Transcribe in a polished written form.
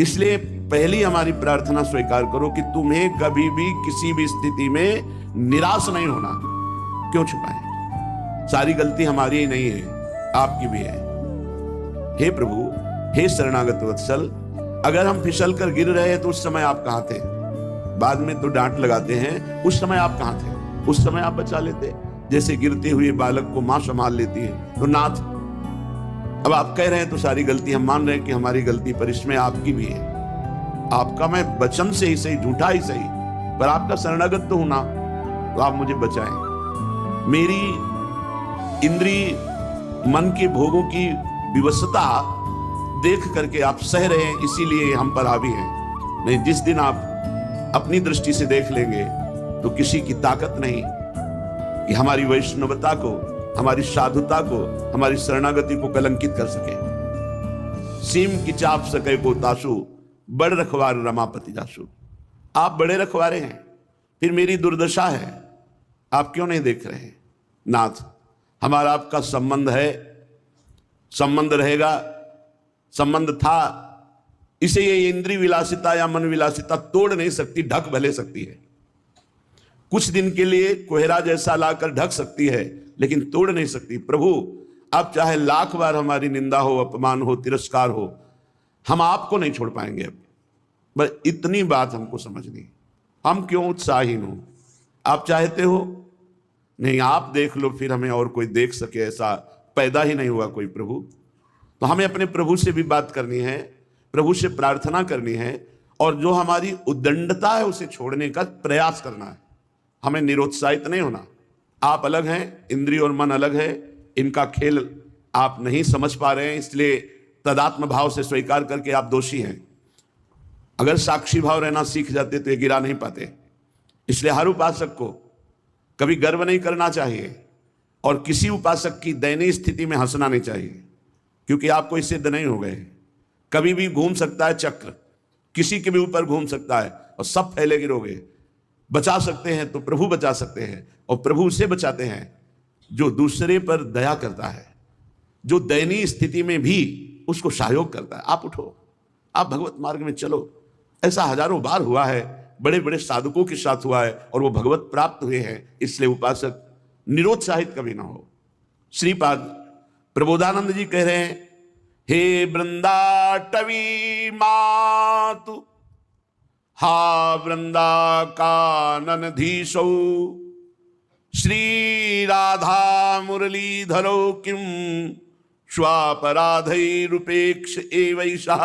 इसलिए पहली हमारी प्रार्थना स्वीकार करो कि तुम्हें कभी भी किसी भी स्थिति में निराश नहीं होना। क्यों छुपाएं? सारी गलती हमारी ही नहीं है, आपकी भी है। हे प्रभु, हे शरणागत वत्सल, अगर हम फिसल कर गिर रहे हैं तो उस समय आप कहां थे? बाद में तो डांट लगाते हैं, उस समय आप कहां थे? उस समय आप बचा लेते। जैसे गिरते हुए बालक को मां संभाल लेती है, तो नाथ अब आप कह रहे हैं तो सारी गलती हम मान रहे हैं कि हमारी गलती, पर इसमें आपकी भी है। आपका मैं वचन से ही सही, झूठा ही सही, पर आपका शरणागत तो हूं ना, तो आप मुझे बचाएं। मेरी इंद्रिय मन के भोगों की विवशता देख करके आप सह रहे हैं, इसीलिए हम पर हावी हैं। नहीं, जिस दिन आप अपनी दृष्टि से देख लेंगे तो किसी की ताकत नहीं कि हमारी वैष्णवता को, हमारी साधुता को, हमारी शरणागति को कलंकित कर सके। सीम की चाप सके को तासु, बड़ रखवार रमापति जासु। आप बड़े रखवारे हैं, फिर मेरी दुर्दशा है, आप क्यों नहीं देख रहे हैं? नाथ, हमारा आपका संबंध है, संबंध रहेगा, संबंध था, इसे ये इंद्रिय विलासिता या मन विलासिता तोड़ नहीं सकती, ढक भले सकती है। कुछ दिन के लिए कोहरा जैसा लाकर ढक सकती है, लेकिन तोड़ नहीं सकती। प्रभु, अब चाहे लाख बार हमारी निंदा हो, अपमान हो, तिरस्कार हो, हम आपको नहीं छोड़ पाएंगे। अब बस इतनी बात हमको समझनी। हम क्यों उत्साहीन हो? आप चाहते हो? नहीं, आप देख लो, फिर हमें और कोई देख सके ऐसा पैदा ही नहीं हुआ कोई प्रभु। तो हमें अपने प्रभु से भी बात करनी है, प्रभु से प्रार्थना करनी है, और जो हमारी उद्दंडता है उसे छोड़ने का प्रयास करना है। हमें निरुत्साहित नहीं होना। आप अलग हैं, इंद्रिय और मन अलग है, इनका खेल आप नहीं समझ पा रहे हैं, इसलिए तदात्म भाव से स्वीकार करके आप दोषी हैं। अगर साक्षी भाव रहना सीख जाते तो ये गिरा नहीं पाते। इसलिए हर उपासक को कभी गर्व नहीं करना चाहिए, और किसी उपासक की दयनीय स्थिति में हंसना नहीं चाहिए, क्योंकि आप कोई सिद्ध नहीं हो गए। कभी भी घूम सकता है चक्र, किसी के भी ऊपर घूम सकता है और सब फैले गिरोगे। बचा सकते हैं तो प्रभु बचा सकते हैं, और प्रभु उसे बचाते हैं जो दूसरे पर दया करता है, जो दयनीय स्थिति में भी उसको सहयोग करता है। आप उठो, आप भगवत मार्ग में चलो। ऐसा हजारों बार हुआ है, बड़े बड़े साधकों के साथ हुआ है, और वो भगवत प्राप्त हुए हैं। इसलिए उपासक निरुत्साहित कभी ना हो। श्रीपाद प्रबोधानंद जी कह रहे हैं, हे वृंदाटवी मातु, हा वृंदा काननधीशौ, श्री राधा मुरलीधरो किम स्वापराधैरुपेक्ष एवैषः।